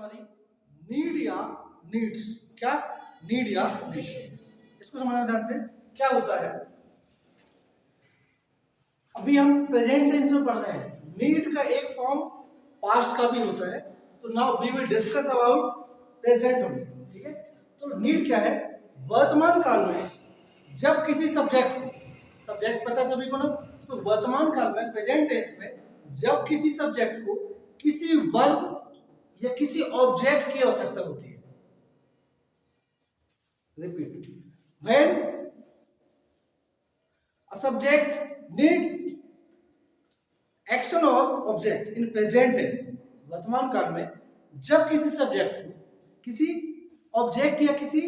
हमारी नीड या नीड्स। क्या नीड या नीड्स, इसको समझना ध्यान से। क्या होता है, अभी हम प्रेजेंट टेंस में पढ़ रहे हैं। नीड का एक फॉर्म पास्ट का भी होता है, तो now we will discuss about present only. ठीक है, तो नीड क्या है, वर्तमान काल में जब किसी सब्जेक्ट को, सब्जेक्ट पता है सभी को ना, तो वर्तमान काल में प्रेजेंट टेंस में जब किसी सब्जेक्ट को किसी वर्ब या किसी ऑब्जेक्ट की आवश्यकता होती है। Repeat, when a subject need action और ऑब्जेक्ट इन प्रेजेंट टेंस, वर्तमान काल में जब किसी सब्जेक्ट को किसी ऑब्जेक्ट या किसी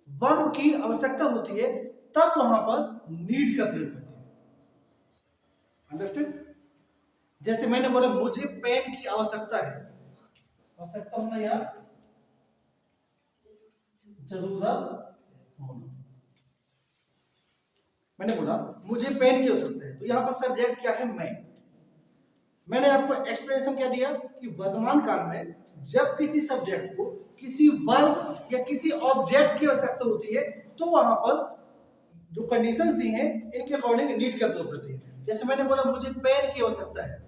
वर्ब की आवश्यकता होती है, तब वहां पर नीड का प्रयोग करते हैं। अंडरस्टैंड? जैसे मैंने बोला मुझे पेन की आवश्यकता है, आवश्यकता होना या जरूरत होना। मैंने बोला मुझे पेन की आवश्यकता है, तो यहां पर सब्जेक्ट क्या है, मैंने आपको एक्सप्लेनेशन क्या दिया कि वर्तमान काल में जब किसी सब्जेक्ट को किसी वर्ब या किसी ऑब्जेक्ट की आवश्यकता होती है, तो वहां पर जो कंडीशंस दी हैं इनके अकॉर्डिंग नीड का प्रयोग करती है। जैसे मैंने बोला मुझे पेन की आवश्यकता है,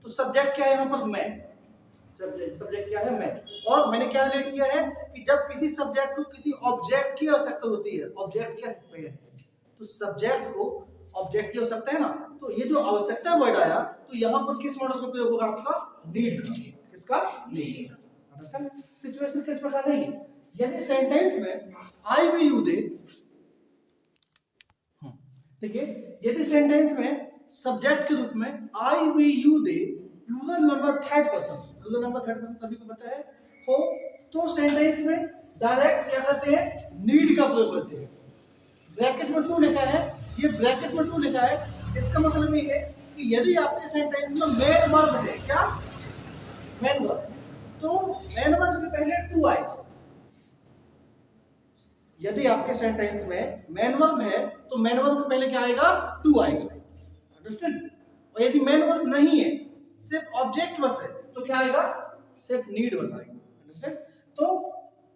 तो सब्जेक्ट क्या है यहाँ पर, मैं। सब्जेक्ट क्या है, मैं। और मैंने क्या रिलेट किया है कि जब किसी सब्जेक्ट को किसी ऑब्जेक्ट की आवश्यकता होती है, ऑब्जेक्ट क्या है, पेन, तो सब्जेक्ट को ऑब्जेक्ट की आवश्यकता है ना, तो ये जो आवश्यकता वर्ड आया, तो यहाँ पर किस मॉडल का प्रयोग होगा, आपका नीड का। किसका, नीड। अंडरस्टैंड? सिचुएशन किस प्रकार है, यदि सेंटेंस में आई वी यू दे, देखिए यदि सेंटेंस में सब्जेक्ट के रूप में I we you they plural number third person, plural number third person सभी को पता है हो, तो सेंटेंस में डायरेक्ट क्या करते हैं, नीड का प्रयोग करते हैं। ब्रैकेट में टू लिखा है, ये ब्रैकेट में टू लिखा है, इसका मतलब ये है कि यदि आपके सेंटेंस में मेन वर्ब है, क्या मेन वर्ब, तो मेन वर्ब के पहले टू आएगा। यदि आपके सेंटेंस में मेन वर्ब है तो मेन वर्ब के पहले क्या आएगा, टू आएगा। अंडरस्टैंड? और यदि मेन वर्ब नहीं है, सिर्फ ऑब्जेक्ट बस है, तो क्या आएगा, सिर्फ नीड बस आएगा। अंडरस्टैंड? तो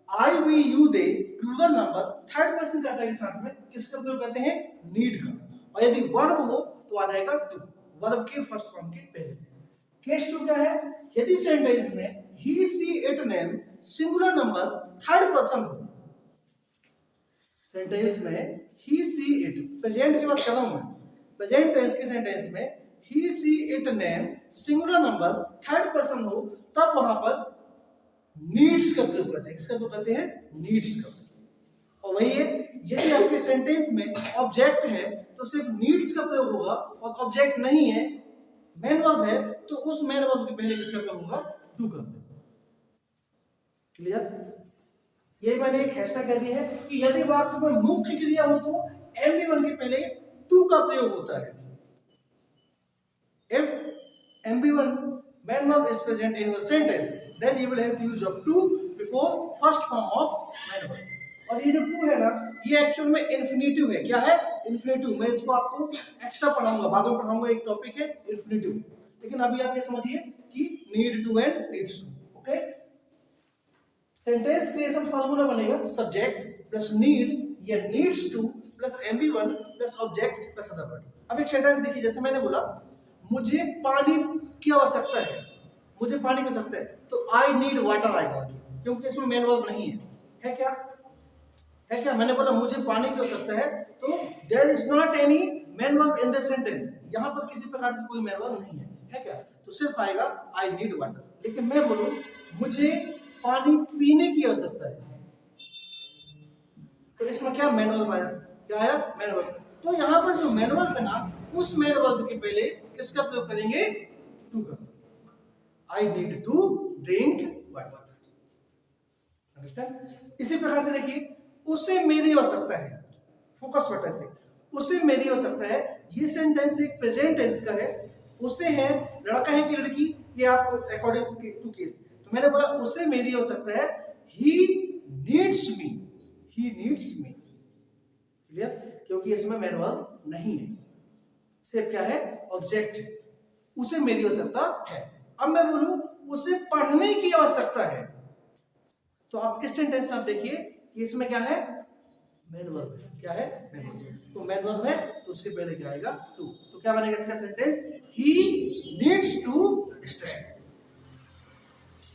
I we you they plural number third person कहता है के साथ में किसका प्रयोग करते हैं, नीड का। और यदि वर्ब हो तो आ जाएगा टू, वर्ब के फर्स्ट फॉर्म के पहले। केस टू क्या है, यदि सेंटेंस में he she it name singular number third person हो, सेंटेंस में ही सी इट, प्रेजेंट की बात कर रहा हूं मैं, प्रेजेंट टेंस के सेंटेंस में he she it name singular number third person हो, तब वहां पर नीड्स का प्रयोग करते हैं। किसका प्रयोग करते हैं, नीड्स का। और वही है, यदि आपके सेंटेंस में ऑब्जेक्ट है तो सिर्फ नीड्स का प्रयोग होगा, और ऑब्जेक्ट नहीं है, मेन वर्ब है, तो उस मेन वर्ब के पहले किसका प्रयोग होगा, टू का। क्लियर? ये मैंने एक हैशटैग कह दी है कि यदि वाक्य में मुख्य क्रिया हो तो MV1 के पहले टू का प्रयोग होता है। If MV1 main verb is present in your sentence, then you will have to use of to before first form of main verb. और ये जो टू है ना, ये एक्चुअल में इन्फिनेटिव है। क्या है, इन्फिनेटिव। मैं इसको आपको एक्स्ट्रा पढ़ाऊंगा, बाद में पढ़ाऊंगा, एक टॉपिक है इन्फिनेटिव। लेकिन अभी आप ये समझिए कि need to and needs to. Okay, sentence creation formula बनेगा सब्जेक्ट प्लस नीड या needs to plus MV1 plus object plus other word. अब एक सेंटेंस देखिए, जैसे मैंने बोला मुझे पानी की आवश्यकता है, मुझे पानी की आवश्यकता है, तो आई नीड वाटर आएगा, क्योंकि इसमें मेन वर्ब नहीं है क्या, है क्या? मैंने बोला मुझे पानी की आवश्यकता है, तो there is not any main verb in this sentence, यहां पर किसी प्रकार की कोई मेन वर्ब नहीं है क्या? तो सिर्फ आएगा आई नीड वाटर। लेकिन मैं बोलूं मुझे पानी पीने की आवश्यकता है, तो इसमें क्या मेन वर्ब आया, क्या आया, मेन वर्ब। तो यहां पर जो मेन वर्ब है ना, उस मेन वर्ब के पहले किसका प्रयोग करेंगे, टू का। I need to drink water. Understand? इसी प्रकार से देखिए, उसे मेरी आवश्यकता है, फोकस बटन से, उसे मेरी आवश्यकता है, ये सेंटेंस एक प्रेजेंट टेंस का है। उसे है, लड़का है कि लड़की, ये आपको अकॉर्डिंग टू केस। तो मैंने बोला उसे मेरी आवश्यकता है, he needs me, he needs me. Clear? क्योंकि इसमें मेन वर्ब नहीं है, सिर्फ क्या है, ऑब्जेक्ट। उसे मेरी आवश्यकता है। अब मैं बोलूं उसे पढ़ने की आवश्यकता है, तो आप इस सेंटेंस में आप देखिए कि इसमें क्या है, मेन वर्ब है। क्या है, मेन वर्ब। तो मेन वर्ब है तो उसके पहले क्या आएगा, टू। तो क्या बनेगा इसका sentence, he needs to study.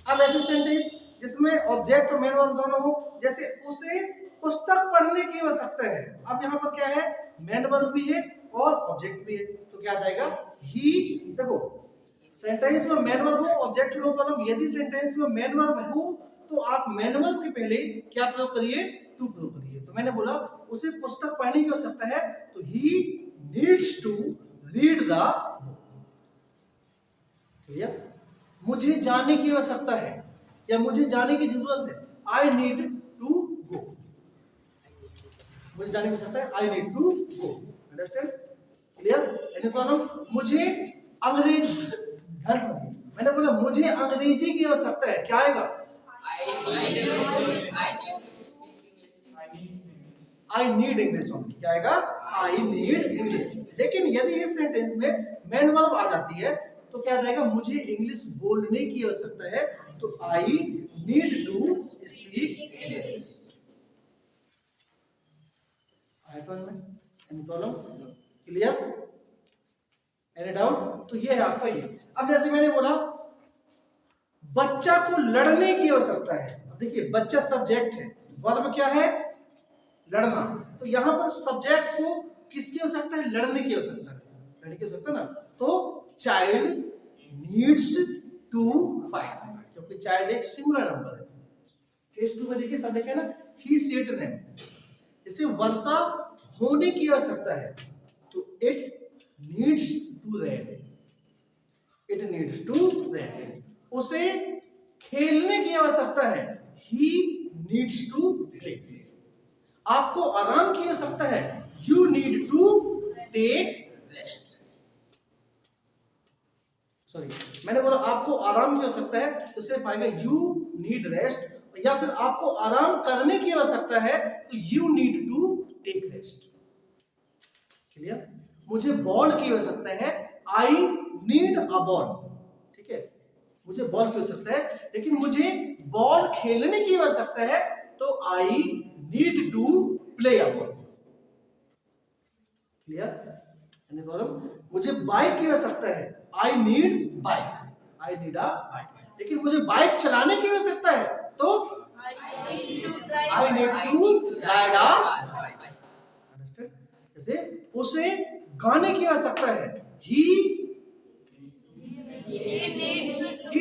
अब ऐसे सेंटेंस जिसमें ऑब्जेक्ट और मेन वर्ब दोनों हो, जैसे उसे पुस्तक पढ़ने की आवश्यकता है। अब यहाँ पर क्या है, मेन वर्ब भी है और ऑब्जेक्ट भी है, तो क्या आ जाएगा, ही। देखो सेंटेंस में मेन वर्ब हो, ऑब्जेक्ट नो प्रॉब्लम। यदि सेंटेंस में मेन वर्ब हो तो आप मेन वर्ब के पहले क्या प्रयोग करिए, टू प्रयोग करिए। तो मैंने बोला उसे पुस्तक पढ़ने की आवश्यकता है, तो he needs to read the book. Clear. मुझे जाने की आवश्यकता है या मुझे जाने की जरूरत है, आई नीड टू गो। मुझे जाने की आवश्यकता है, I need to go. Understand, clear. Any problem. मुझे अंग्रेजी, ध्यान समझिए, मैंने बोला मुझे अंग्रेजी की आवश्यकता है, क्या आएगा, आई नीड इंग्लिश ओनली। क्या आएगा, आई नीड इंग्लिश। लेकिन यदि इस सेंटेंस में मेन वर्ब आ जाती है तो क्या आ जाएगा, मुझे इंग्लिश बोलने की आवश्यकता है, तो I need to speak English. समझ में, any problem, clear, any doubt. तो ये है आपका ये। अब जैसे मैंने बोला बच्चा को लड़ने की आवश्यकता है। अब देखिए बच्चा सब्जेक्ट है, वर्ब क्या है, लड़ना। तो यहां पर सब्जेक्ट को किसकी आवश्यकता है, लड़ने की आवश्यकता है, लड़ने की आवश्यकता ना। तो चाइल्ड नीड्स टू फाइट, क्योंकि चाइल्ड एक सिंगुलर नंबर है। केस 2 में देखिए सब देखे ना, ही सेड नेम। जैसे वर्षा होने की आवश्यकता है तो it needs to rain, it needs to rain. उसे खेलने की आवश्यकता है, ही नीड्स टू प्ले। आपको आराम की आवश्यकता है, you need to take rest. Sorry, मैंने बोला आपको आराम की आवश्यकता है तो सिर्फ आएगा यू नीड रेस्ट, या फिर आपको आराम करने की आवश्यकता है तो you need to take rest. Clear. मुझे बॉल की आवश्यकता है, आई नीड अ बॉल। ठीक है, मुझे बॉल की आवश्यकता है, लेकिन मुझे बॉल खेलने की आवश्यकता है तो I need to play a ball. Clear, any problem. मुझे बाइक की आवश्यकता है, I need bike, I need a bike. लेकिन मुझे बाइक चलाने की आवश्यकता है तो I need to ride a bike. Understand. जैसे उसे गाने की आवश्यकता है, he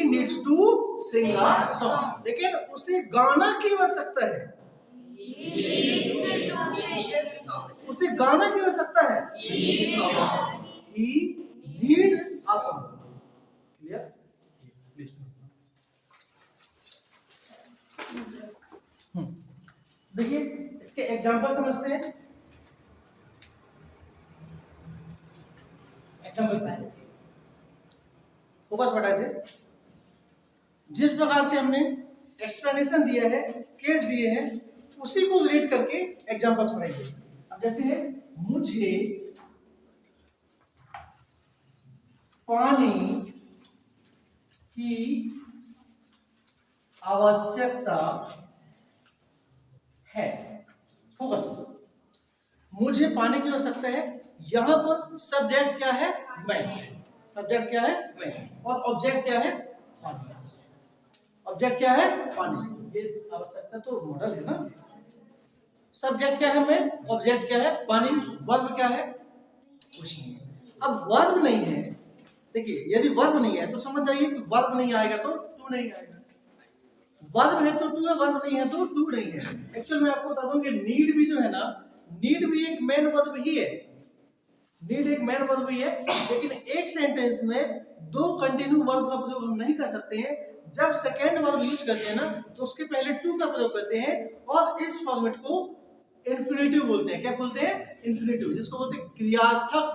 needs to sing a song. लेकिन उसे गाना की आवश्यकता है, उसे गाना की आवश्यकता है, he needs a song. Clear. देखिए इसके एग्जांपल समझते हैं। एग्जांपल फोकस बटा से जिस प्रकार से हमने एक्सप्लेनेशन दिया है, केस दिए हैं, उसी को रिलेट करके एग्जांपल्स बनाइए। अब जैसे है, मुझे पानी की आवश्यकता है। फोकस, मुझे पानी की आवश्यकता है। यहां पर सब्जेक्ट क्या है, मैं। सब्जेक्ट क्या है, मैं। और ऑब्जेक्ट क्या है, पानी। ऑब्जेक्ट क्या है, पानी। ये आवश्यकता तो मॉडल है ना। सब्जेक्ट क्या है, मैं। ऑब्जेक्ट क्या है, पानी। वर्ब क्या है, कुछ नहीं है। अब वर्ब नहीं है, देखिए यदि वर्ब नहीं है तो समझ जाइए कि वर्ब नहीं आएगा तो टू नहीं आएगा। वर्ब है तो टू है, वर्ब नहीं है तो टू नहीं है। एक्चुअल में आपको बता दूं कि नीड भी जो है ना, नीड भी एक मेन वर्ब ही है। नीड एक मेन वर्ब ही है, लेकिन एक सेंटेंस में दो कंटिन्यू वर्ब का प्रयोग हम नहीं कर सकते हैं। जब सेकेंड वर्ब यूज करते हैं ना तो उसके पहले टू का प्रयोग करते हैं, और इस फॉर्मेट को इन्फिनेटिव बोलते हैं। क्या बोलते हैं, इन्फिनेटिव, जिसको बोलते हैं क्रियार्थक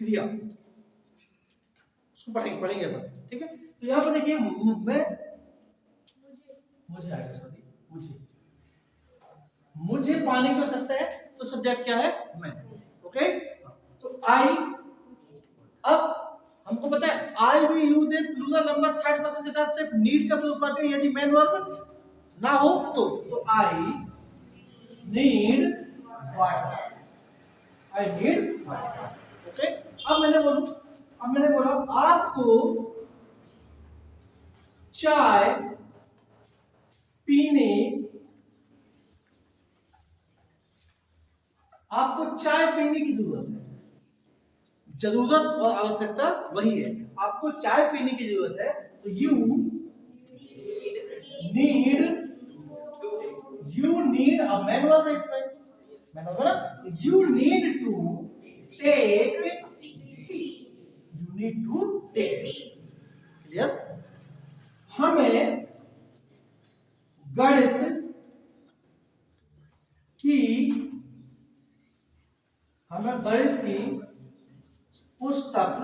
क्रिया। उसको पढ़ेंगे अपन, ठीक है। तो यहाँ पर देखिए, मैं मुझे आएगा, सॉरी, मुझे पानी की आवश्यकता है तो सब्जेक्ट क्या है, मैं। ओके, तो आई। अब हमको पता है आई भी you they plural number third person के साथ सिर्फ नीड का प्रयोग करते हैं यदि मेन वर्ब ना हो तो I need water, I need water. Okay, अब मैंने बोला आपको चाय पीने, आपको चाय पीने की जरूरत है। जरूरत और आवश्यकता वही है, आपको चाय पीने की जरूरत है, तो यू नीड अ मैनुअल, इसमें मैनुअल ना, you need to take tea, you need to take tea. Clear? हमें गणित की पुस्तक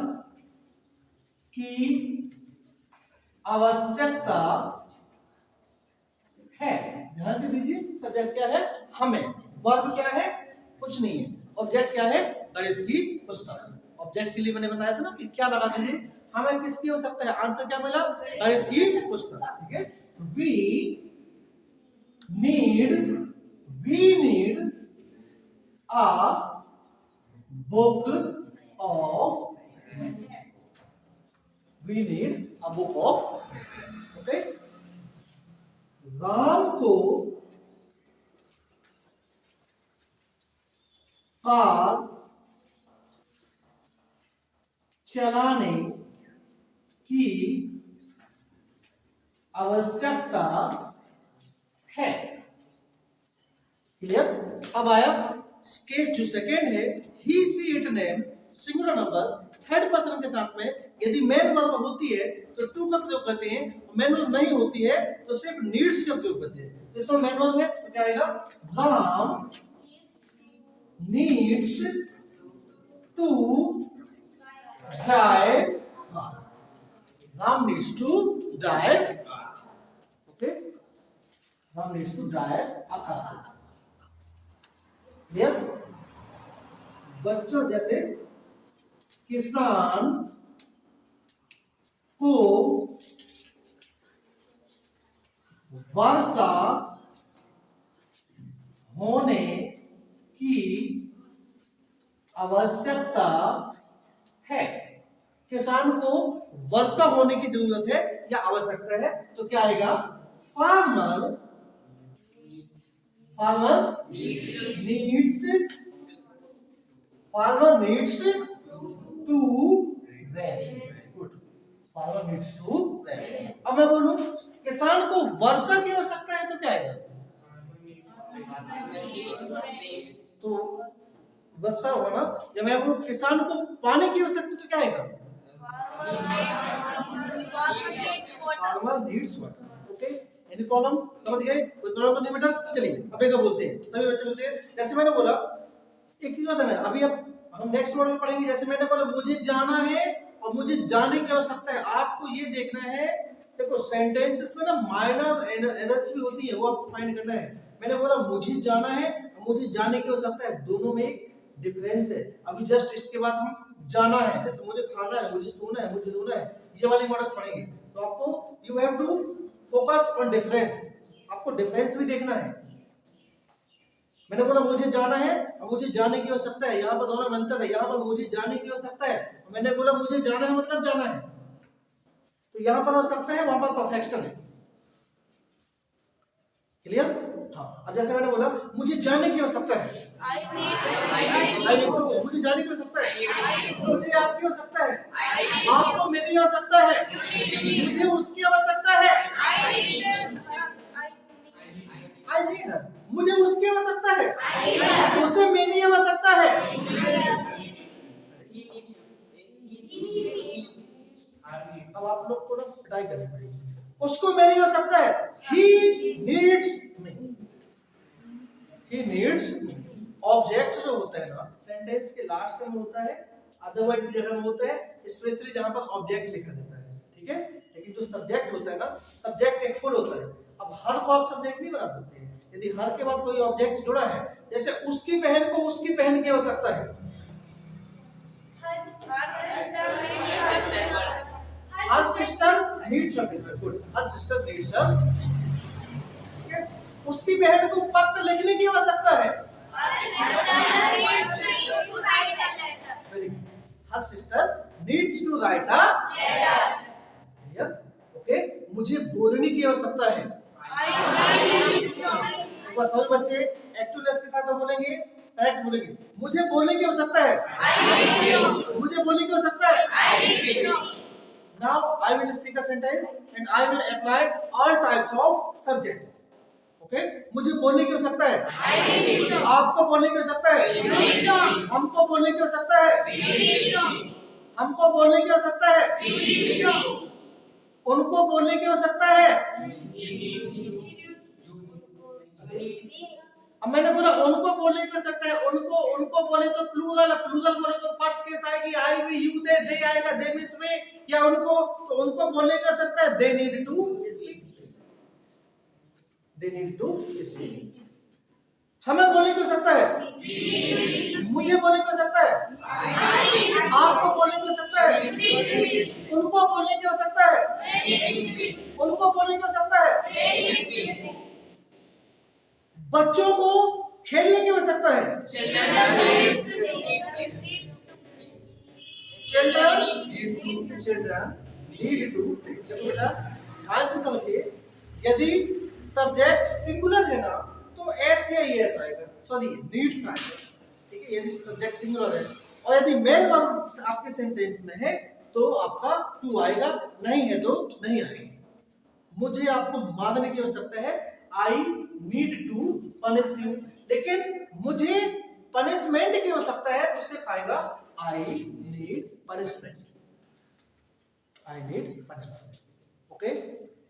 की आवश्यकता है। ध्यान से दीजिए, सब्जेक्ट क्या है? हमें। वर्ब क्या है? कुछ नहीं है। ऑब्जेक्ट क्या है? गणित की पुस्तक। ऑब्जेक्ट के लिए मैंने बताया था ना कि क्या लगा दीजिए, हमें किसकी आवश्यकता है? आंसर क्या मिला? गणित की पुस्तक। ठीक है, we need a book of myths. We need a book of myths. Okay? Ram को कार चलाने की आवश्यकता है। क्लियर? अब आया केस जो सेकेंड है, he she it name singular number, third person के साथ में यदि मैन वर्ब होती है तो टू का प्रयोग करते हैं, मैन वर्ब नहीं होती है तो सिर्फ नीड्स का प्रयोग करते हैं। तो इसमें मैन वर्ब है तो क्या आएगा? Ram needs to drive, Ram needs to drive, okay, Ram needs to drive a car. बच्चों, जैसे किसान को वर्षा होने की आवश्यकता है। किसान को वर्षा होने की जरूरत है या आवश्यकता है, तो क्या आएगा? Farmer needs to rain. Good. Farmer needs to rain. अब मैं बोलूं किसान को वर्षा की आवश्यकता है तो क्या आएगा? तो वर्षा होना। जब मैं बोलूं किसान को पानी की आवश्यकता तो क्या आएगा? Farmer needs water. Okay? Any problem? समझ गए? कोई प्रॉब्लम तो नहीं बेटा? चलिए अब एक बोलते हैं, सभी बच्चे बोलते हैं। जैसे मैंने बोला एक चीज होता है ना, अभी अब हम नेक्स्ट मॉडल पढ़ेंगे। जैसे मैंने बोला मुझे जाना है और मुझे जाने की आवश्यकता है, आपको ये देखना है। देखो सेंटेंसेस में ना माइनर एरर्स भी होती है, वो आपको फाइंड करना है। मैंने बोला मुझे जाना है और मुझे जाने की आवश्यकता है, दोनों में एक डिफरेंस है। अभी जस्ट इसके बाद हम जाना है, जैसे मुझे खाना है, मुझे सोना है, मुझे रोना है, ये वाली मॉडल्स पढ़ेंगे। तो आपको you have to focus on difference, आपको डिफरेंस भी देखना है। मैंने बोला मुझे जाना है और मुझे जाने की आवश्यकता है, यहाँ पर दोनों में अंतर है। यहाँ पर मुझे जाने की आवश्यकता है, मैंने बोला मुझे जाना है मतलब जाना है, तो यहाँ पर आवश्यकता है, वहां पर परफेक्शन है। क्लियर? हाँ, अब जैसे मैंने बोला मुझे जाने की आवश्यकता है, मुझे जाने की आवश्यकता है, मुझे आपकी आवश्यकता है, आपको मेरी आवश्यकता है, मुझे उसकी आवश्यकता है, आई नीड हर, मुझे उसकी आवश्यकता है, उसे मेरी आवश्यकता है। अब आप लोग को ना पिटाई करनी पड़ेगी, उसको मेरी आवश्यकता है, he needs me, he needs me। Object जो होता है ना सेंटेंस के लास्ट में होता है, अदरवाइज की जगह में होता है, स्पेशली जहां पर ऑब्जेक्ट लिखा जाता है, ठीक है। लेकिन जो सब्जेक्ट होता है ना, सब्जेक्ट एक फुल होता है। अब हर को आप सब्जेक्ट नहीं बना सकते हैं, यदि हर के बाद कोई ऑब्जेक्ट जुड़ा है, जैसे उसकी बहन को उसकी बहन की आवश्यकता है, her sister needs a sister, her sister needs a sister. उसकी बहन को पत्र लिखने की आवश्यकता है। Her sister needs to write a letter. Okay, मुझे बोलने की आवश्यकता है। सभी बच्चे एक्टिवनेस के साथ में बोलेंगे, करेक्ट बोलेंगे। मुझे बोलने की आवश्यकता है। मुझे बोलने की आवश्यकता है। Now I will speak a sentence and I will apply all types of subjects. Okay? मुझे बोलने की आवश्यकता है। आपको बोलने की आवश्यकता है। हमको बोलने की आवश्यकता है। हमको बोलने की आवश्यकता है। उनको बोलने की आवश्यकता है। अब मैंने बोला उनको बोलने की आवश्यकता है। उनको बोले तो प्लूरल बोले तो फर्स्ट केस आएगी, आई वी यू दे आएगा, दे मींस में, या उनको बोलने की आवश्यकता है। They need to speak. हमें बोलने की आवश्यकता है। मुझे बोलने की आवश्यकता है। आपको बोलने की आवश्यकता है। उनको बोलने की आवश्यकता है। उनको बोलने की आवश्यकता है। बच्चों को खेलने की आवश्यकता है। Children need to play. बेटा ध्यान से समझिए, यदि सब्जेक्ट सिंगुलर है ना तो एस या एस आएगा, सॉरी नीड्स आएगा। ठीक है, यदि सब्जेक्ट सिंगुलर है और यदि मेन वर्ब आपके सेंटेंस में है तो आपका टू आएगा, नहीं है तो नहीं आएगा। मुझे आपको मानने की आवश्यकता है। I need to punish you, लेकिन मुझे पनिशमेंट की आवश्यकता है तो सिर्फ आएगा I need punishment. Okay,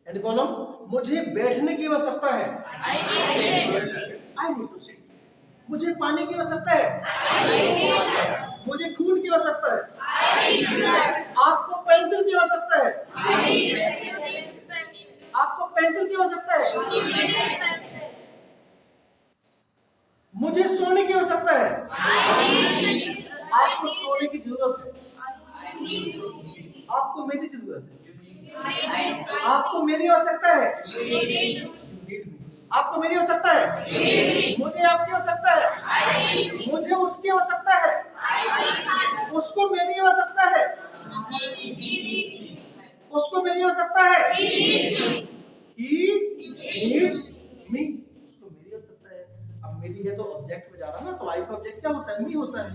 and column मुझे बैठने की आवश्यकता है। I need to sit. मुझे पानी की आवश्यकता है। मुझे खून की आवश्यकता है। आपको पेंसिल की आवश्यकता है। आपको पेंसिल की आवश्यकता है। मुझे सोने की आवश्यकता है। आपको सोने की जरूरत है। आपको मेरी जरूरत है। आपको मेरी आवश्यकता है। आपको मेरी आवश्यकता है। मुझे आपकी आवश्यकता है। मुझे उसकी आवश्यकता है। उसको मेरी आवश्यकता है। उसको मेरी आवश्यकता है। He needs me। उसको मेरी आवश्यकता है। अब मेरी है तो ऑब्जेक्ट में जा रहा ना, तो आई का ऑब्जेक्ट क्या होता है? मी होता है।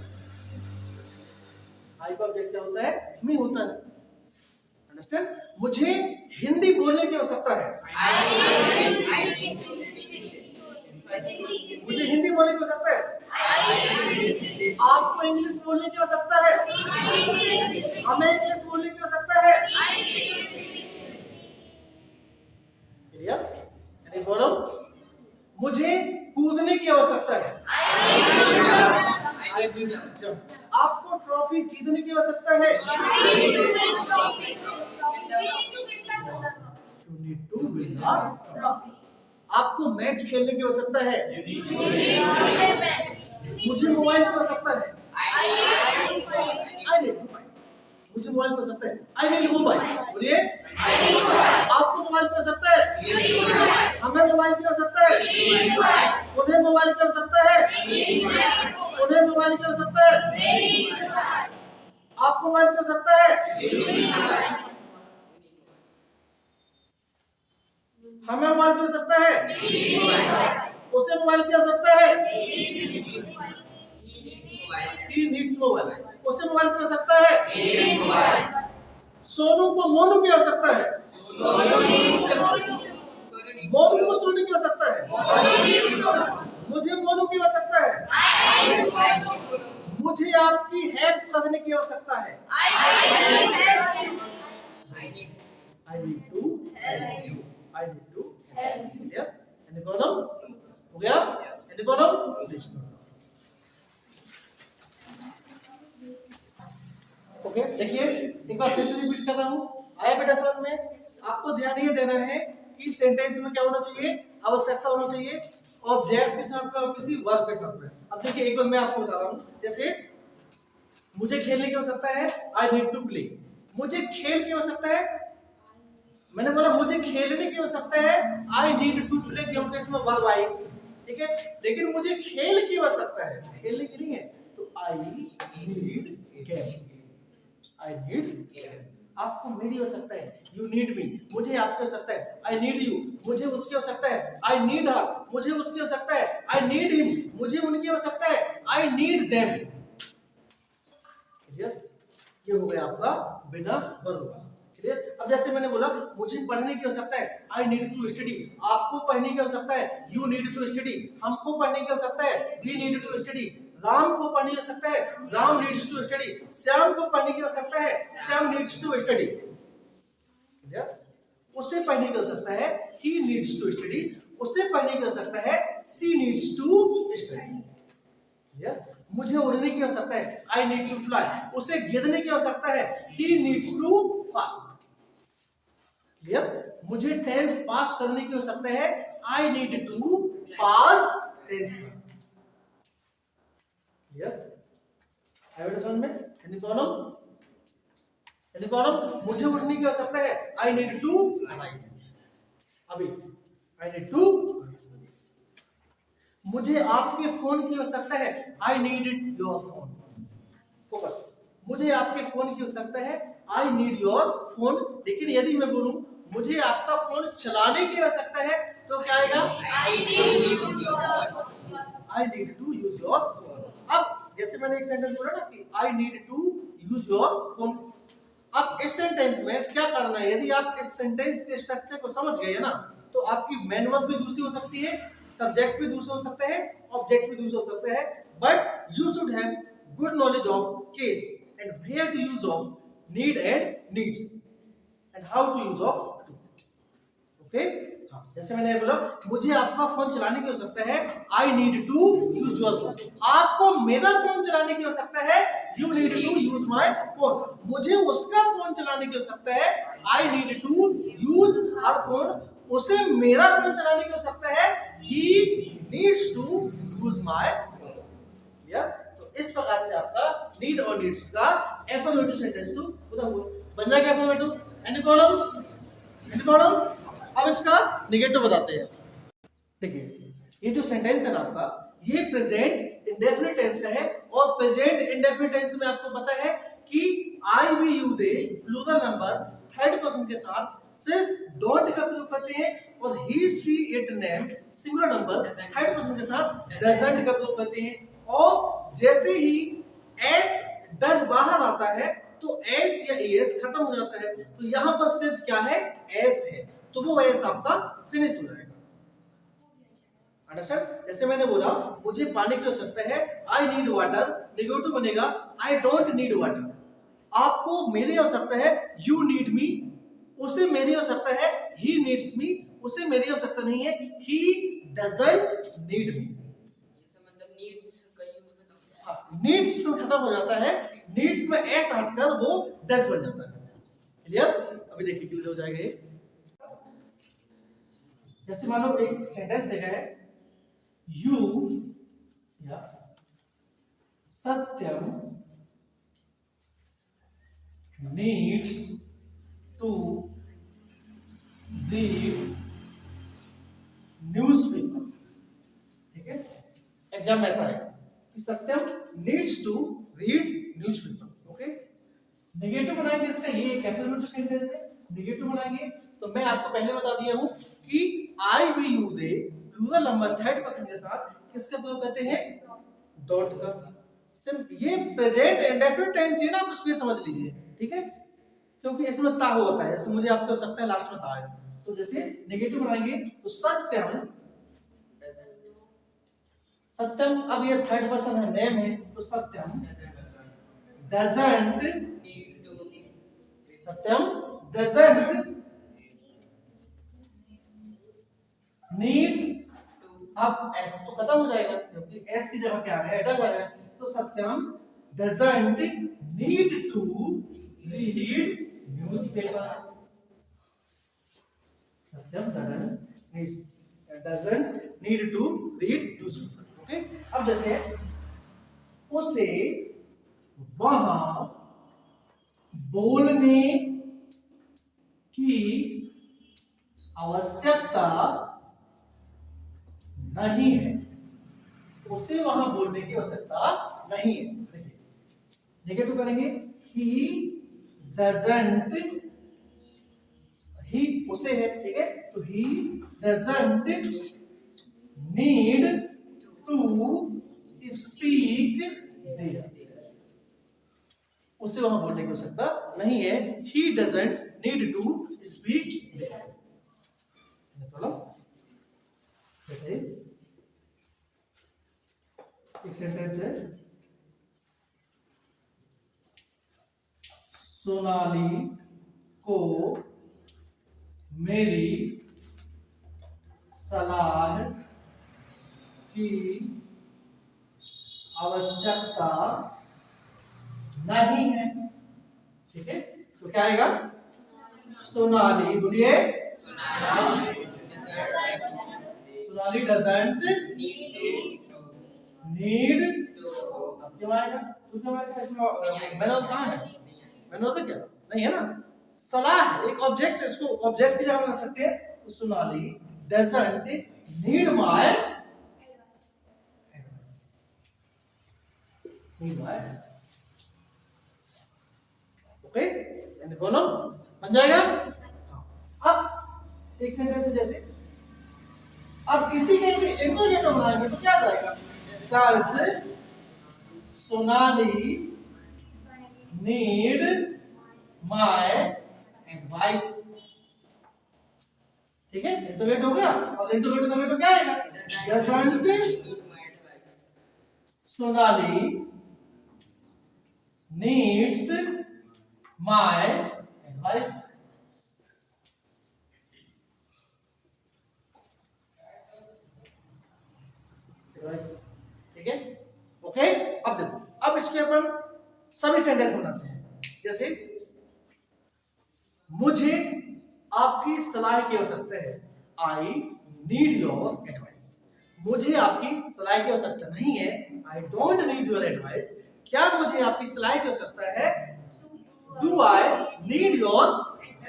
आई का ऑब्जेक्ट क्या होता है? मी होता है। अंडरस्टैंड? मुझे हिंदी बोलने की आवश्यकता है। मुझे हिंदी बोलने की आवश्यकता है। आपको इंग्लिश बोलने की आवश्यकता है। हमें इंग्लिश बोलने की आवश्यकता है। मुझे कूदने की आवश्यकता है। आपको ट्रॉफी जीतने की आवश्यकता है। आपको मैच खेलने की आवश्यकता है। मुझे मोबाइल की आवश्यकता है। मुझे मोबाइल की आवश्यकता है। I need mobile. बोलिए, आपको मोबाइल की आवश्यकता है। हमें मोबाइल की आवश्यकता है। उन्हें मोबाइल की आवश्यकता है। उन्हें मोबाइल की आवश्यकता है। आपको मोबाइल की आवश्यकता है। हमें मोबाइल की आवश्यकता है। उसे मोबाइल की आवश्यकता है। He needs mobile. उसे मोबाइल की आवश्यकता है। सोनू को मोनू की आवश्यकता है। मोनू को सोनू की आवश्यकता है। मुझे मोनू की आवश्यकता है। मुझे आपकी हेल्प करने की आवश्यकता है। I need to help you। I need to help you। Any problem? हो गया? Any problem? ओके, देखिए एक बार फिर से रिपीट कर रहा हूँ। आया बेटा समझ में? आपको ध्यान ये देना है कि सेंटेंस में क्या होना चाहिए? आवश्यकता होना चाहिए ऑब्जेक्ट के साथ में और किसी वर्ब के साथ में। अब देखिए एक बार मैं आपको बता रहा हूँ, जैसे मुझे खेलने की आवश्यकता है। I need to play. मुझे खेल की आवश्यकता है। मैंने बोला मुझे खेलने की आवश्यकता है, आई नीड टू प्ले, क्योंकि इसमें वर्ब आई, ठीक है। लेकिन मुझे खेल की आवश्यकता है, खेलने की नहीं है, तो I need game, I need game. आपको मेरी आवश्यकता है, यू नीड मी, मुझे आपकी आवश्यकता है, आई नीड यू, मुझे उसकी आवश्यकता है, आई नीड हर, मुझे उसकी आवश्यकता है, आई नीड हिम, मुझे उनकी आवश्यकता है, आई नीड देम। ये हो गया आपका बिना वर्ब का, क्लियर। अब जैसे मैंने बोला मुझे पढ़ने की आवश्यकता है, आई नीड टू स्टडी, आपको पढ़ने की आवश्यकता है, यू नीड टू स्टडी, हमको पढ़ने की आवश्यकता है, we need to study, Ram को पढ़ने की आवश्यकता है, Ram needs to study, Shyam को पढ़ने की आवश्यकता है, Shyam needs to study, clear. उसे पढ़ने की आवश्यकता है, ही नीड्स टू स्टडी, उसे पढ़ने की आवश्यकता है, she needs to study, clear. मुझे उड़ने की आवश्यकता है, आई नीड टू फ्लाई, उसे गिरने की आवश्यकता है, he needs to fall, clear. मुझे 10th पास करने की आवश्यकता है, I need to pass 10th class, clear. है समझ में? Any problem? Any problem? मुझे उड़ने की आवश्यकता है, आई नीड टू राइज, अभी आई नीड टू। मुझे आपके फोन की आवश्यकता है, I need your phone, focus, मुझे आपके फोन की आवश्यकता है, आई नीड योर फोन। लेकिन यदि मैं बोलूं मुझे आपका फोन चलाने की आवश्यकता है, तो क्या आएगा? I need to use your phone. अब जैसे मैंने एक सेंटेंस बोला ना कि I need to use your phone, अब इस सेंटेंस में क्या करना है, यदि आप इस सेंटेंस के स्ट्रक्चर को समझ गए ना, तो आपकी मेन वर्ब भी दूसरी हो सकती है, सब्जेक्ट भी दूसरा हो सकता है, ऑब्जेक्ट भी दूसरा हो सकता है, but you should have good knowledge of case and where to use of need and needs and how to use of to, okay. जैसे मैंने बोला मुझे आपका फोन चलाने की आवश्यकता है, I need to use your phone, आपको मेरा फोन चलाने की आवश्यकता है, you need to use my phone, मुझे उसका फोन चलाने की आवश्यकता है, I need to use her phone, उसे मेरा फोन चलाने की आवश्यकता है, he needs to use my phone, clear. तो इस प्रकार से आपका नीड और नीड्स का एफर्मेटिव सेंटेंस तो पूरा हुआ, बन जाएगा affirmative. Any problem? Any problem? अब इसका नेगेटिव बताते हैं। देखिए ये जो सेंटेंस है ना आपका, ये प्रेजेंट इंडेफिनिट टेंस का है, और प्रेजेंट इंडेफिनिट टेंस में आपको पता है कि I we you they plural number third person के साथ सिर्फ डोंट का प्रयोग करते हैं, और he she it name singular number third person के साथ डजंट का प्रयोग करते हैं। और जैसे ही एस डज बाहर आता है तो एस या एस खत्म हो जाता है, तो यहां पर सिर्फ क्या है, एस है, तो वो एस आपका फिनिश हो जाएगा, अंडरस्टैंड। जैसे मैंने बोला मुझे पानी की आवश्यकता है, आई नीड वाटर, नेगेटिव बनेगा आई डोंट नीड वाटर, आपको मेरी आवश्यकता है, यू नीड मी, उसे मेरी आवश्यकता है, ही नीड्स मी, उसे मेरी आवश्यकता नहीं है, ही डजंट नीड मी, मतलब नीड्स का यूज खत्म हो जाता है। हाँ, नीड्स तो खत्म हो जाता है, नीड्स में एस हटकर वो डज बन जाता है, क्लियर। अभी देखिए क्लियर हो जाएगा ये। जैसे मान लो एक सेंटेंस लिखा है, यू या सत्यम needs to read newspaper, ठीक है। एग्जाम ऐसा है कि सत्यम needs to read newspaper, okay. Negative बनाएंगे इसका, ये एक एफर्मेटिव सेंटेंस है, नेगेटिव बनाएंगे तो मैं आपको पहले बता दिया हूं कि I we you they plural number third person के साथ किसका प्रयोग करते हैं, डॉट का। सिर्फ ये प्रेजेंट इंडेफिनिट टेंस है ना, आप उसको समझ लीजिए, ठीक है, क्योंकि इसमें ता होता है, जैसे मुझे आपको सकता है लास्ट में ता है, तो जैसे नेगेटिव बनाएंगे तो सत्यम, सत्यम, अब ये थर्ड पर्सन है, नेम है, तो Satyam doesn't, Satyam doesn't need, अब एस तो खत्म हो जाएगा क्योंकि एस की जगह क्या आ गया, डज आ गया, तो Satyam doesn't need to read newspaper, Satyam doesn't need to read newspaper, okay. अब जैसे उसे वहां बोलने की आवश्यकता नहीं है, उसे वहां बोलने की आवश्यकता नहीं है। देखिए नेगेटिव करेंगे, ही डजंट, ही उसे है, ठीक है, तो he doesn't need to speak there, उसे वहां बोलने की आवश्यकता नहीं है। He doesn't need to speak there. जैसे एक सेंटेंस है, सोनाली को मेरी सलाह की आवश्यकता नहीं है, ठीक है, तो क्या आएगा, सोनाली, बोलिए, सोनाली डजंट नीड, अब क्यों आएगा, तो क्यों आएगा इसमें, मैंने कहा है, मैंने क्या नहीं है ना, सलाह एक ऑब्जेक्ट, इसको ऑब्जेक्ट की जगह रख सकते हैं, तो Sonali doesn't need my okay, बोलो बन जाएगा। अब एक सेंटेंस है, जैसे अब किसी के लिए इंटरजेक्टर बनाएंगे तो क्या जाएगा, does Sonali need my advice, ठीक है, इंटरजेक्ट हो गया, और इंटरजेक्ट होने तो क्या आएगा, doesn't Sonali needs my advice, ठीक है, ओके। अब देखो, अब इसके अपन सभी सेंटेंस बनाते हैं, जैसे मुझे आपकी सलाह की आवश्यकता है, आई नीड योर एडवाइस, मुझे आपकी सलाह की आवश्यकता नहीं है, आई डोंट नीड योर एडवाइस, क्या मुझे आपकी सलाह की आवश्यकता है, do I need your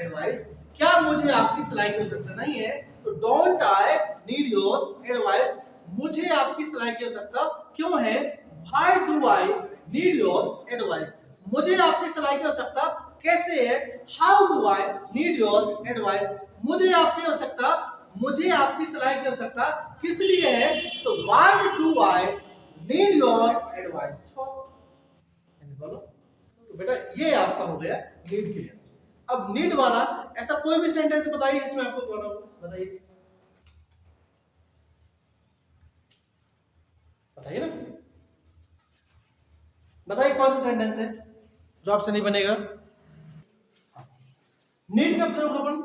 advice, क्या मुझे आपकी सलाह की आवश्यकता नहीं है, तो don't I need your advice, मुझे आपकी सलाह की आवश्यकता क्यों है, why do I need your advice, मुझे आपकी सलाह की आवश्यकता कैसे है, how do I need your advice, मुझे आपकी आवश्यकता, मुझे आपकी सलाह की आवश्यकता किस लिए है, तो why do I need your advice, बोलो। तो बेटा ये आपका हो गया नीड के लिए। अब नीड वाला ऐसा कोई भी सेंटेंस बताइए इसमें आपको कौन हो, बताइए, बताइए ना, बताइए कौन सा सेंटेंस है जो आपसे नहीं बनेगा। नीड का प्रयोग अपन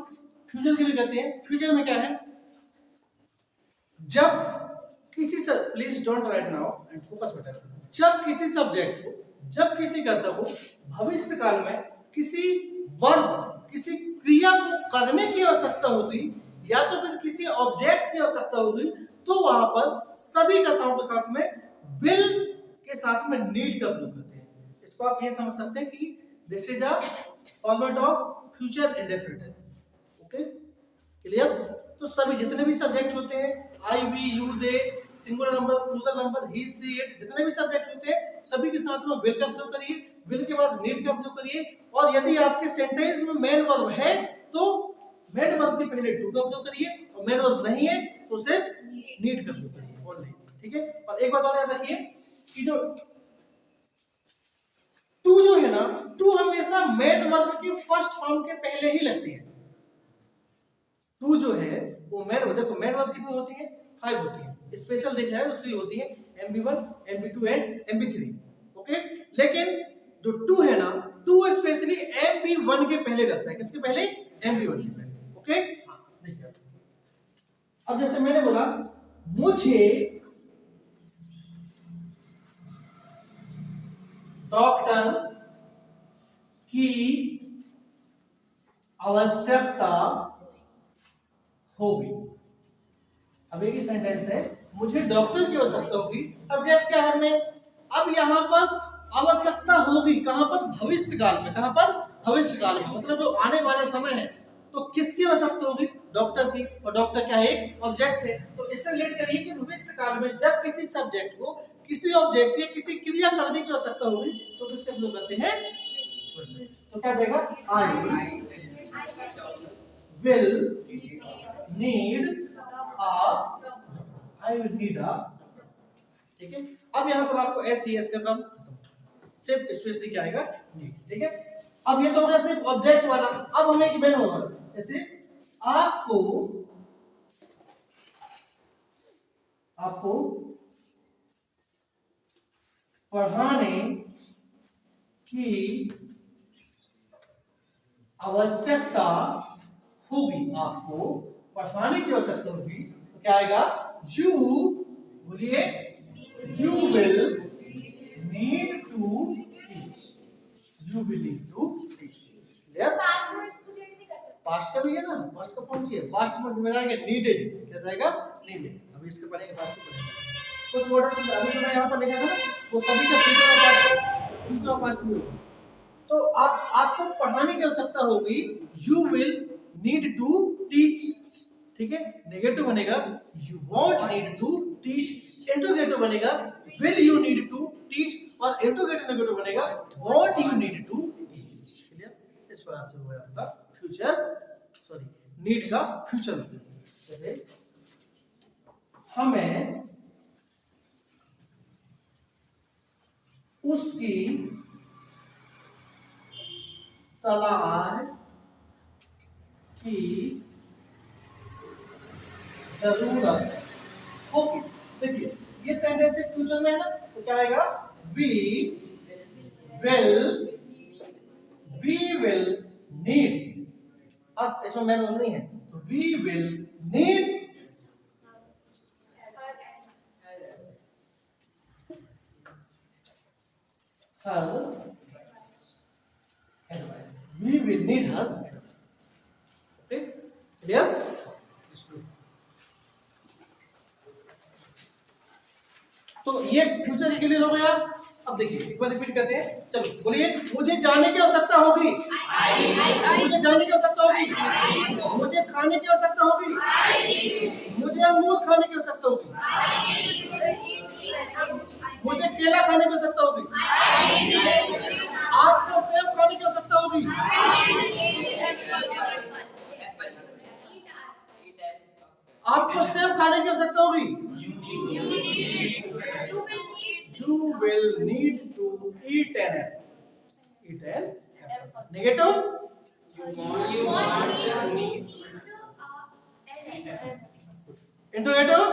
फ्यूचर के लिए करते हैं, फ्यूचर में क्या है, जब किसी, please don't write now and focus बेटा, जब किसी सब्जेक्ट को, जब किसी गद्य को भविष्य काल में किसी वर्ब, किसी क्रिया को करने की आवश्यकता होगी या तो फिर किसी ऑब्जेक्ट की आवश्यकता होगी, तो वहां पर सभी कथाओं के साथ में विल के साथ में नीड का प्रयोग करते हैं। इसको आप ये समझ सकते हैं कि this is a format of future indefinite, okay, clear. तो सभी जितने भी सब्जेक्ट होते हैं, I, we, you, they, singular number, plural number, he, she, it, जितने भी सब्जेक्ट होते हैं सभी के साथ में विल का प्रयोग करिए, विल के बाद नीड का प्रयोग करिए, और यदि आपके सेंटेंस में मेन वर्ब है तो मेन वर्ब के पहले टू का प्रयोग करिए, और मेन वर्ब नहीं है तो सिर्फ नीड का प्रयोग करिए ओनली, ठीक है। और एक बात और याद रखिए कि जो टू जो है ना, टू हमेशा मेन वर्ब की फर्स्ट फॉर्म के पहले ही लगती है। टू जो है वो मेन, देखो मेन वर्ब कितनी होती है, 5 होती है, स्पेशल देखना है तो 3 होती है, MB1, MB2 and MB3, okay. लेकिन जो टू है ना, टू स्पेशली MB1 के पहले लगता है, किसके पहले, MB1 के पहले, ओके। देखिए अब जैसे मैंने बोला मुझे डॉक्टर की आवश्यकता होगी, अब एक ही सेंटेंस है, मुझे डॉक्टर की आवश्यकता होगी, सब्जेक्ट क्या है में, अब यहां पर आवश्यकता होगी कहां पर, भविष्य काल में, कहां पर, भविष्य काल में, मतलब जो आने वाला समय है, तो किसकी आवश्यकता होगी? डॉक्टर की, और डॉक्टर क्या है? एक ऑब्जेक्ट है। तो इससे रिलेट करिए कि भविष्य काल में जब किसी सब्जेक्ट को किसी ऑब्जेक्ट या किसी क्रिया करने की आवश्यकता होगी तो किसके प्रयोग करते हैं? तो क्या देगा? आई विल नीड अ, ठीक है। अब यहाँ पर आपको एस सी एस का काम सिर्फ स्पेशली क्या आएगा? नीड। ठीक है। अब ये तो हो गया सिर्फ ऑब्जेक्ट वाला। अब हमें एक मेन होगा, जैसे आपको पढ़ाने की आवश्यकता होगी, आपको पढ़ाने की आवश्यकता होगी, तो क्या आएगा? यू, बोलिए, you will need to teach, you will need to teach. Past का भी है ना, पास्ट का फॉर्म भी है, पास्ट में जाएगा नीडेड, क्या जाएगा? नीडेड। अभी इसके पढ़ेंगे, पास्ट में पढ़ेंगे कुछ वर्ड अभी तो मैं यहाँ पर लिखा था ना, वो सभी का फ्यूचर और पास्ट में होगा। तो आपको पढ़ाने की आवश्यकता होगी, you will need to teach. ठीक है। नेगेटिव बनेगा you won't need to teach, interrogative बनेगा will you need to teach, और इंट्रोगेटिव नेगेटिव बनेगा won't you need to teach. Clear? इस प्रकार से हुआ आपका फ्यूचर, सॉरी नीड का फ्यूचर। जैसे हमें उसकी सलाह की जरूरत होगी। देखिए ये सेंटेंस एक फ्यूचर में है ना, तो क्या आएगा? We will need. अब इसमें मैन नहीं है, तो we will need her advice. We will need her advice. Okay, clear? तो ये फ्यूचर के लिए हो गया। अब देखिए एक बार रिपीट करते हैं, चलो बोलिए, मुझे जाने की आवश्यकता होगी, मुझे जाने की आवश्यकता होगी, मुझे खाने की आवश्यकता होगी, मुझे अंगूर खाने की आवश्यकता होगी, मुझे केला खाने की आवश्यकता होगी, आपको सेब खाने की आवश्यकता होगी, आपको सेब खाने की आवश्यकता होगी, you will need to eat an apple. Eat an apple. Negative? You want to eat an apple. Interrogative?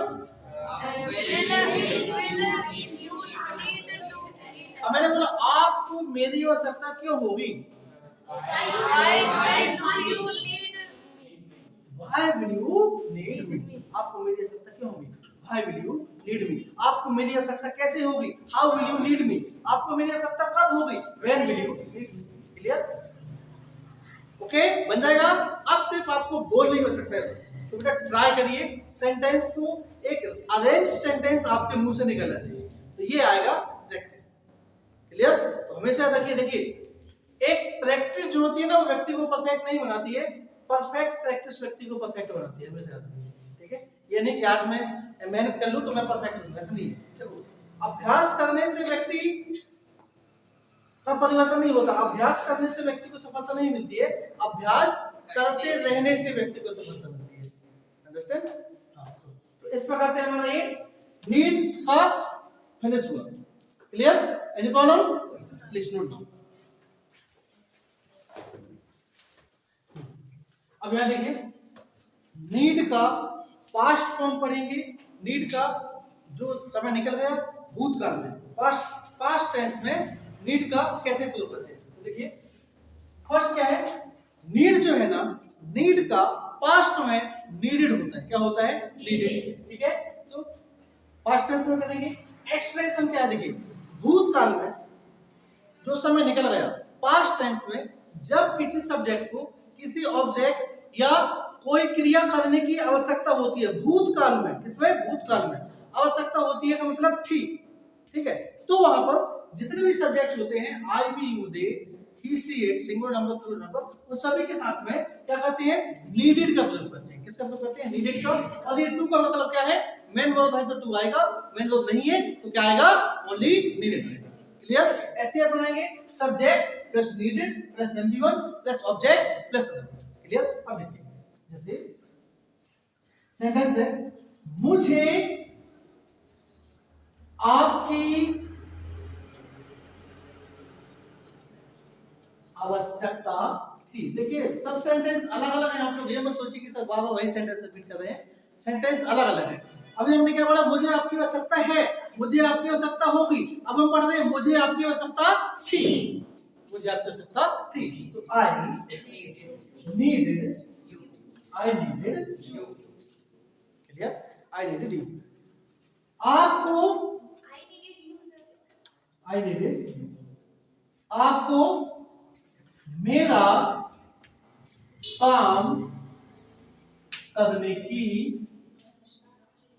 अब मैंने बोला आपको मेरी आवश्यकता क्यों होगी? Why will you need me? आपको मेरी आवश्यकता क्यों होगी? Why will you need me? आपको मेरी आवश्यकता कैसे होगी? How will you need me? आपको मेरी आवश्यकता कब होगी? When will you need me? Clear? Okay, बन जाएगा। अब सिर्फ आपको बोलने की आवश्यकता है, तो बेटा ट्राई करिए सेंटेंस को, एक अरेंज सेंटेंस आपके मुंह से निकलना चाहिए, तो ये आएगा प्रैक्टिस। क्लियर? तो हमेशा रखिए, देखिए एक प्रैक्टिस जो होती है ना, वो व्यक्ति को परफेक्ट नहीं बनाती है, परफेक्ट प्रैक्टिस व्यक्ति को परफेक्ट बनाती है। हमेशा ठीक है, ये नहीं कि आज मैं मेहनत कर लूं तो मैं परफेक्ट हूं, ऐसा नहीं है। अभ्यास करने से व्यक्ति का परिवर्तन नहीं होता, अभ्यास करने से व्यक्ति को सफलता नहीं मिलती है, अभ्यास करते रहने से व्यक्ति को सफलता मिलती है। अंडरस्टैंड? तो इस प्रकार से हमारा ये नीड का फिनिश हुआ। Clear? Any problem? Please note down. अब यहां देखिए, नीड का पास्ट फॉर्म पढ़ेंगे। नीड का जो समय निकल गया भूतकाल में, पास्ट टेंस में नीड का कैसे प्रयोग करते हैं। तो देखिए फर्स्ट क्या है, नीड जो है ना, नीड का पास्ट में नीडेड होता है। क्या होता है? नीडेड। ठीक है, तो पास्ट टेंस में करेंगे। एक्सप्रेशन क्या है, देखिए भूतकाल में जो समय निकल गया, पास्ट टेंस में जब किसी सब्जेक्ट को किसी ऑब्जेक्ट या कोई क्रिया करने की आवश्यकता होती है भूतकाल में, किसमें? भूतकाल में आवश्यकता होती है का मतलब थी। ठीक है, तो वहां पर जितने भी सब्जेक्ट्स होते हैं, I, we, you, they, he she it, singular number plural number, उन सभी के साथ में क्या करते हैं, नीडेड का प्रयोग करते हैं। किसका प्रयोग करते हैं, नीडेड का। और ये टू का मतलब क्या है, मेन वर्ब है तो टू आएगा, मेन वर्ब नहीं है तो क्या आएगा, ओनली नीडेड आएगा। क्लियर? ऐसे आप बनाएंगे, सब्जेक्ट प्लस नीडेड प्लस एमवी1 plus object plus other. Clear? अब देखिए, जैसे सेंटेंस है, मुझे आपकी आवश्यकता थी। देखिए सब सेंटेंस अलग अलग है, आप लोग ये मत सोचिए कि सर बार बार वही सेंटेंस रिपीट कर रहे हैं, सेंटेंस अलग अलग है। अभी हमने क्या पढ़ा, मुझे आपकी आवश्यकता है, मुझे आपकी आवश्यकता होगी। अब हम पढ़ रहे हैं मुझे आपकी आवश्यकता थी, मुझे आपकी आवश्यकता थी। तो I needed you. Clear? I needed you. आपको आई नीडेड यू, आपको मेरा काम करने की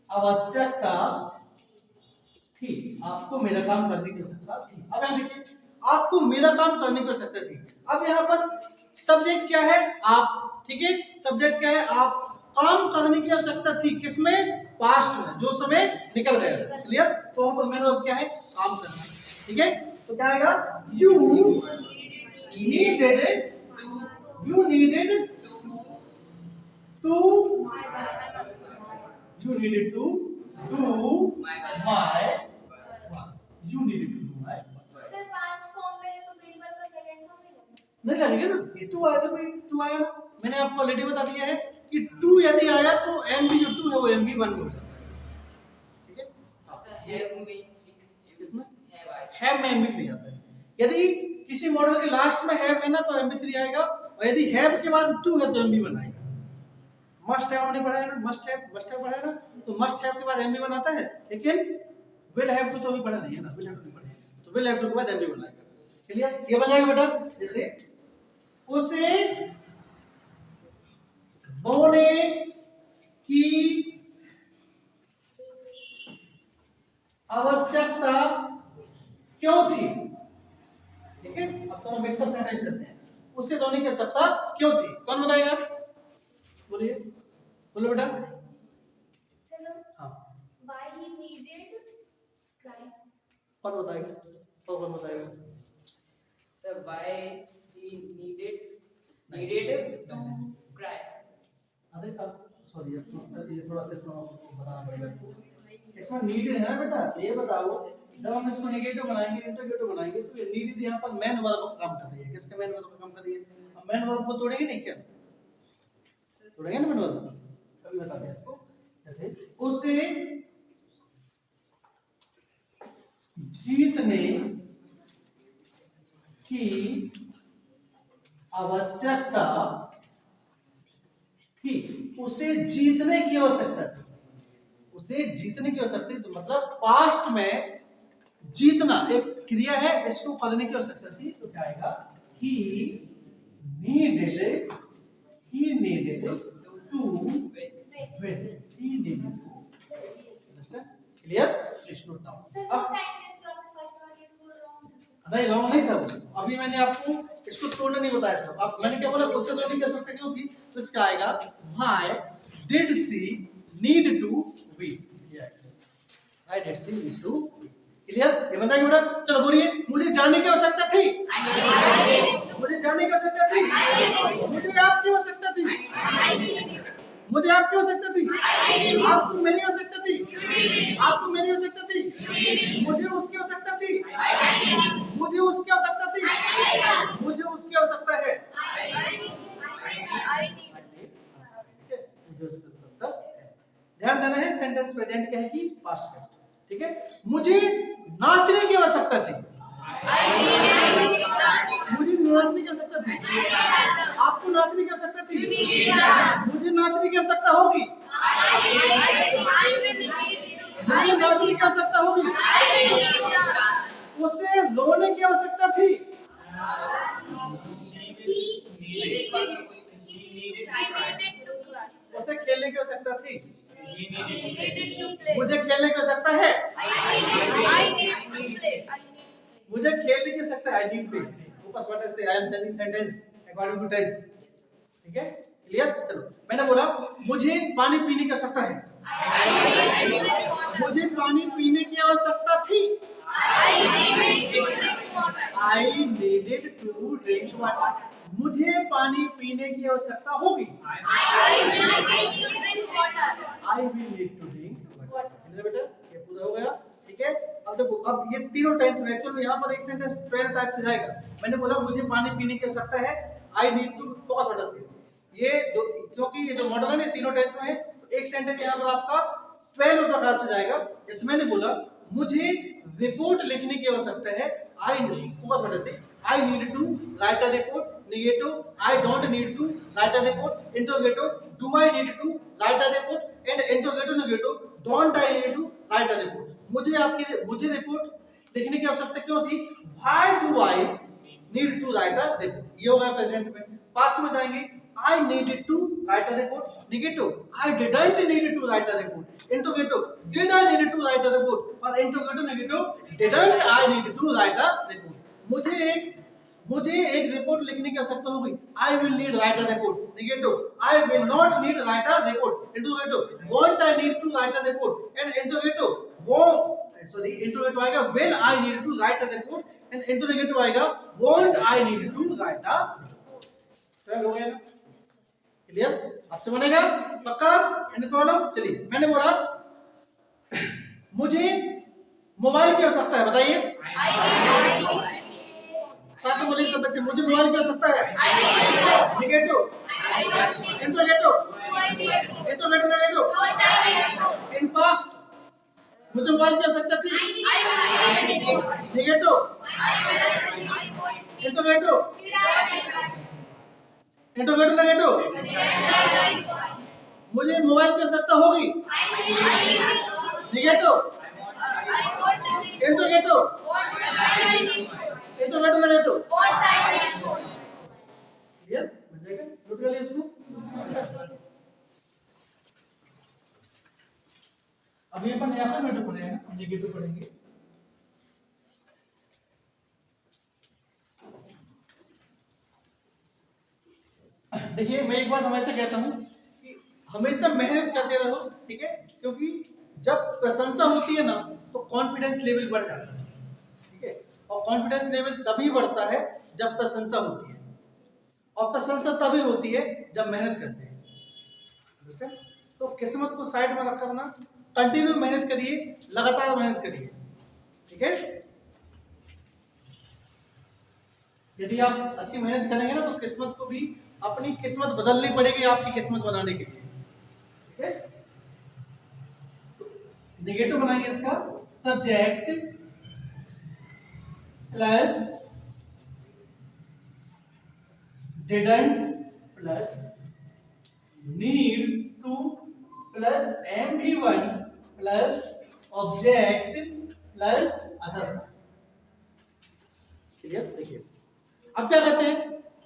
आवश्यकता थी, आपको मेरा काम करने की आवश्यकता थी। अब यहां देखिए, आपको मेरा काम करने की आवश्यकता थी। अब यहाँ पर सब्जेक्ट क्या है, आप। ठीक है, सब्जेक्ट क्या है, आप। काम करने की आवश्यकता थी, किसमें, पास्ट में, जो समय निकल गया। क्लियर? तो हम मेन वर्ब क्या है, काम करना। ठीक है, तो क्या आएगा, you needed to you needed to do my you needed to do my sir past form में है तो मेन वर्ब का सेकंड फॉर्म नहीं लगेगा ना, ये टू आया तो भाई टू आया ना। मैंने आपको ऑलरेडी बता दिया है कि टू यदि आया तो एमबी जो टू है वो एमबी वन हो जाता है। ठीक है, हैव में एमबी थ्री जाता है। यदि किसी मॉडल के लास्ट में हैव है ना तो एमबी3 आएगा, और यदि हैव के बाद टू है तो एमबी1 आएगा। मस्ट हैव हमने पढ़ा है ना, मस्ट हैव पढ़ा है ना, तो मस्ट हैव के बाद एमबी1 आता है, लेकिन विल हैव तो अभी पढ़ा नहीं है ना, विल हैव टू पढ़ा है, तो विल हैव टू के बाद एमबी1 आएगा। क्लियर? ये बन जाएगा बेटा, जैसे उसे बोने की आवश्यकता क्यों थी। ठीक है, अब तो मिक्सअप सेंटेंस करते हैं, उससे धोने की आवश्यकता क्यों थी, कौन बताएगा, बोलिए, बोलो बेटा। चलो हाँ, व्हाई ही नीडेड क्राई, कौन बताएगा, कौन बताएगा, sir why he needed to cry। अरे सॉरी, ये थोड़ा सा इसमें बताना पड़ेगा। इसमें नीडेड है ना बेटा, ये बताओ, जब हम इसको नेगेटिव बनाएंगे, इंटरगेटिव बनाएंगे, तो ये नीडेड यहाँ पर मेन वर्ब का काम कर रही है। किसका मेन वर्ब का काम कर रही है, हम मेन वर्ब को तोड़ेंगे नहीं क्या, तोड़ेंगे ना मेन वर्ब, कभी बताते हैं इसको। जैसे उसे जीतने की आवश्यकता थी, उसे जीतने की आवश्यकता थी, उसे जीतने की आवश्यकता थी, तो मतलब पास्ट में जीतना एक क्रिया है, इसको करने की आवश्यकता थी, तो क्या आएगा, he needed to win, he needed to understand, clear, please note down। Sir वो सेंटेंस जो आपने फर्स्ट वाली इसको रॉन्ग, नहीं रॉन्ग नहीं था वो, अभी मैंने आपको इसको तोड़ना नहीं बताया था। अब मैंने क्या बोला, उससे तोड़ने की आवश्यकता क्यों थी, तो इसका आएगा why did she need to win, why did she need to win। Clear? ये बंदा क्यों बेटा, चलो बोलिए, मुझे जानने की आवश्यकता थी, मुझे जानने की आवश्यकता थी, मुझे आपकी आवश्यकता थी, मुझे आपकी आवश्यकता थी, आपको मेरी आवश्यकता थी, आपको मेरी आवश्यकता थी, मुझे उसकी आवश्यकता थी, मुझे उसकी आवश्यकता थी, मुझे उसकी आवश्यकता है, मुझे उसकी आवश्यकता है। ध्यान देना है, सेंटेंस प्रेजेंट क्या है कि पास्ट का। ठीक है, मुझे नाचने की आवश्यकता थी, मुझे नाचने की आवश्यकता थी, आपको नाचने की आवश्यकता थी, मुझे नाचने की आवश्यकता होगी, मुझे नाचने की आवश्यकता होगी, उसे रोने की आवश्यकता थी, उसे खेलने की आवश्यकता थी, मुझे खेलने की आवश्यकता है, मुझे खेलने की आवश्यकता है, आई नीड प्ले, वो focus what I say, I am changing sentence according to tense. ठीक है, क्लियर? चलो, मैंने बोला मुझे पानी पीने की आवश्यकता है, मुझे पानी पीने की आवश्यकता थी, I needed to drink water, मुझे पानी पीने की आवश्यकता होगी, I will need to drink water. बेटा ये पूरा हो गया। ठीक है, अब देखो, अब ये तीनों टेंस में एक्चुअली यहाँ पर एक सेंटेंस ट्वेल्व टाइप से जाएगा। मैंने बोला मुझे पानी पीने की आवश्यकता है, I need to focus water say, ये जो, क्योंकि ये जो मॉडल है ना तीनों टेंस में है, तो एक सेंटेंस यहाँ पर आपका 12 प्रकार से जाएगा। जैसे मैंने बोला मुझे रिपोर्ट लिखने की आवश्यकता है, आई focus water say, I need to write a report, negative I don't need to write a report, interrogative do I need to write a report, and interrogative negative don't I need to write a report. मुझे report लिखने की आवश्यकता क्यों थी, why do I need to write a report, ये होगा present में। Past में जाएंगे, I needed to write a report, negative I didn't need to write a report, interrogative did I need to write a report, और interrogative negative didn't I need to write a report। मुझे एक report लिखने की आवश्यकता होगी, I will need write a report, negative I will not need write a report, interrogative won't I need to write a report, and interrogative आएगा will I need to write a report, and interrogative आएगा won't I need to write a report। तो हो गया ना, clear? आपसे बनेगा पक्का? Any problem? चलिए, मैंने बोला मुझे मोबाइल की आवश्यकता है, बताइए साथ में बोलिए सब बच्चे, मुझे मोबाइल की आवश्यकता है, negative interrogative negative in past मुझे मोबाइल की आवश्यकता थी, नेगेटिव इंटरोगेटिव नेगेटिव मुझे मोबाइल की आवश्यकता होगी, नेगेटिव इंटरोगेटिव नेगेटिव, क्लियर? बन जाएगा, नोट कर लिया इसको। अब ये अपन यहाँ पर नेगेटिव पढ़े हैं ना, नेगेटिव पढ़ेंगे। देखिए, मैं एक बात हमेशा कहता हूँ कि हमेशा मेहनत करते रहो, ठीक है? क्योंकि जब प्रशंसा होती है ना तो कॉन्फिडेंस लेवल बढ़ जाता है, ठीक है? और कॉन्फिडेंस लेवल तभी बढ़ता है जब प्रशंसा होती है, और प्रशंसा तभी होती है जब मेहनत करते हैं। तो किस्मत को साइड में रखकर ना कंटिन्यू मेहनत करिए, लगातार मेहनत करिए, ठीक है? यदि आप अच्छी मेहनत करेंगे ना तो किस्मत को भी अपनी किस्मत बदलनी पड़ेगी आपकी किस्मत बनाने के लिए, ठीक है? नेगेटिव बनाएंगे इसका, subject plus didn't plus need to plus MV1 plus object plus other. Clear? देखिए, अब क्या कहते हैं,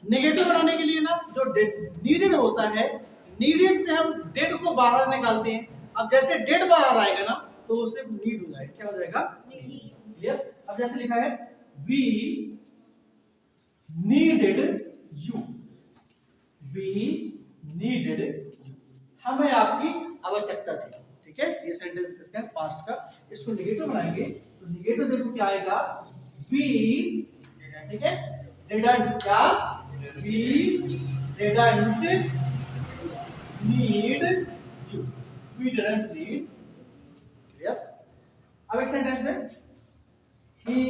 नेगेटिव बनाने के लिए ना जो नीडेड होता है, नीडेड से हम डेड को बाहर निकालते हैं। अब जैसे डेड बाहर आएगा ना तो उससे नीड हो जाएगा, क्या हो जाएगा, क्लियर? अब जैसे लिखा है we needed you, we needed you, हमें आपकी आवश्यकता थी, ठीक है? ये सेंटेंस किसका है, पास्ट का। इसको नेगेटिव बनाएंगे तो नेगेटिव देखो क्या आएगा, वी, ठीक है, डिडंट, क्या, we didn't need you, we didn't need, clear? अब एक सेंटेंस है, he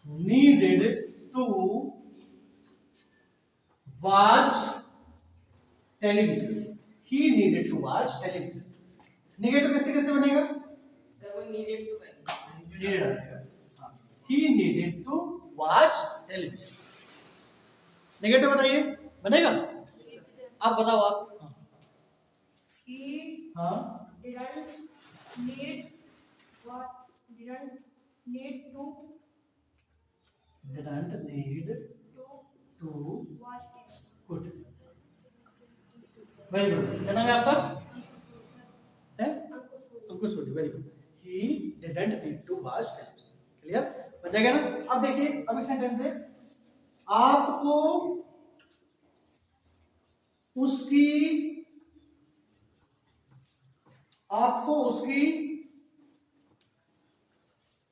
needed to watch television, he needed to watch television। Negative कैसे कैसे बनेगा, सर वो needed to बनेगा, needed आएगा, he needed to watch television। Negative बताइए, बनेगा? आप बताओ आप। He हाँ, didn't need what? Didn't need to didn't need to, watch it. good, very good. क्या नाम है आपका? Ankush Sodhi, very good. He didn't need to watch television, clear? जाएगा ना। अब देखिए अब एक सेंटेंस है, आपको उसकी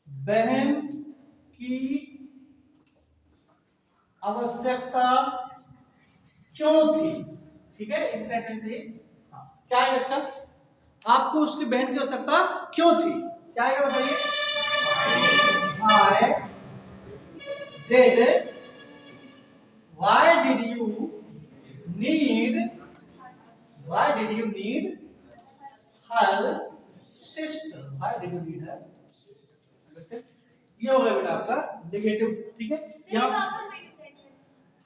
बहन की आवश्यकता क्यों थी। ठीक है, एक सेंटेंस है। हाँ, क्या है इसका, आपको उसकी बहन की आवश्यकता क्यों थी, क्या है बताइए। Why did you need her sister? Why did you need her sister? Understand? ये होगा बेटा आपका नेगेटिव। ठीक है, यहाँ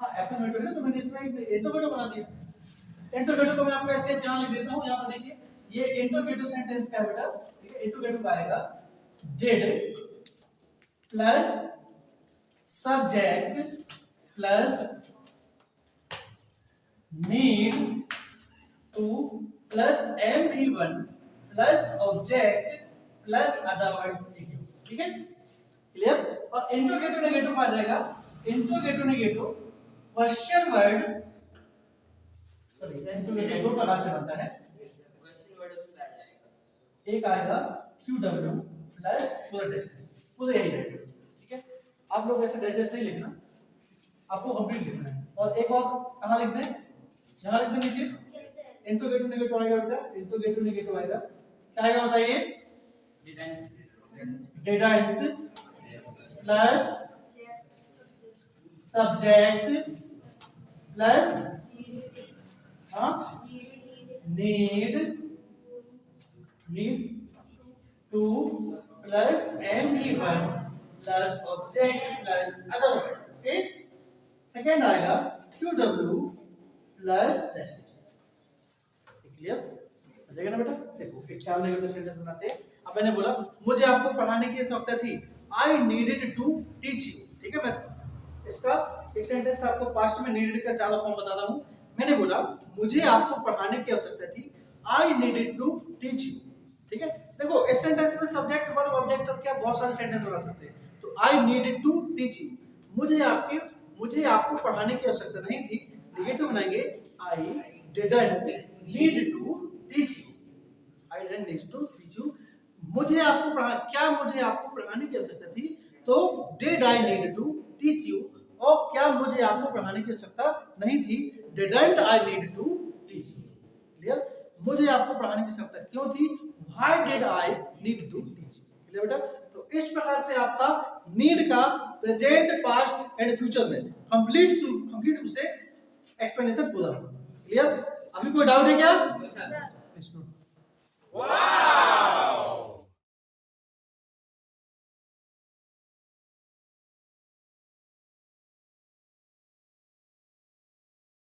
हाँ एफर्मेटिव है ना, तो मैंने इसमें इंटरोगेटिव बना दिया। इंटरोगेटिव को मैं आपको ऐसे यहाँ लिख देता हूँ, यहाँ पर देखिए ये इंटरोगेटिव सेंटेंस का है बेटा। ठीक है, इंटरोगेटिव का आएगा did plus subject plus need to plus MV1 plus object plus other word। ठीक है, क्लियर। और इंट्रोगेटिव नेगेटिव आ जाएगा, interrogative negative question word, interrogative दो प्रकार से बनता है। क्वेश्चन वर्ड उसमें आ जाएगा, एक आएगा QW प्लस पूरा टेस्ट, पूरा यही रहेगा। ठीक है, आप लोग ऐसे डाइजेस्ट नहीं लिखना, आपको कंप्लीट लिखना है। और एक और कहाँ लिख दें, यहाँ लिख दें नीचे। इंट्रोगेटिव नेगेटिव आएगा बेटा, इंट्रोगेटिव नेगेटिव आएगा, क्या आएगा बताइए। Didn't plus subject plus need to plus MV1 plus object plus other word. Okay, second आएगा QW प्लस टेस्ट। क्लियर हो जाएगा ना बेटा। देखो एक चार नेगेटिव सेंटेंस बनाते हैं। अब मैंने बोला मुझे आपको पढ़ाने की आवश्यकता थी, I needed to teach you. ठीक है, बस इसका एक सेंटेंस आपको पास्ट में नीडेड का चार फॉर्म बताता हूँ। मैंने बोला मुझे आपको पढ़ाने की आवश्यकता थी, I needed to teach you. ठीक है, देखो इस सेंटेंस में सब्जेक्ट मतलब ऑब्जेक्ट तक क्या बहुत सारे सेंटेंस बना सकते हैं। तो I needed to teach you, मुझे आपको पढ़ाने की आवश्यकता नहीं थी। नेगेटिव बनाएंगे, I didn't need to teach you, I didn't need to teach you. मुझे आपको पढ़ाने की आवश्यकता थी, तो did I need to teach you. और क्या मुझे आपको पढ़ाने की आवश्यकता नहीं थी, didn't I need to teach you. Clear, मुझे आपको पढ़ाने की आवश्यकता क्यों थी, why did I need to teach you. Clear बेटा, तो इस प्रकार से आपका नीड का प्रेजेंट पास्ट एंड फ्यूचर में कंप्लीट रूप से एक्सप्लेनेशन पूरा। क्लियर, अभी कोई डाउट है क्या? सर।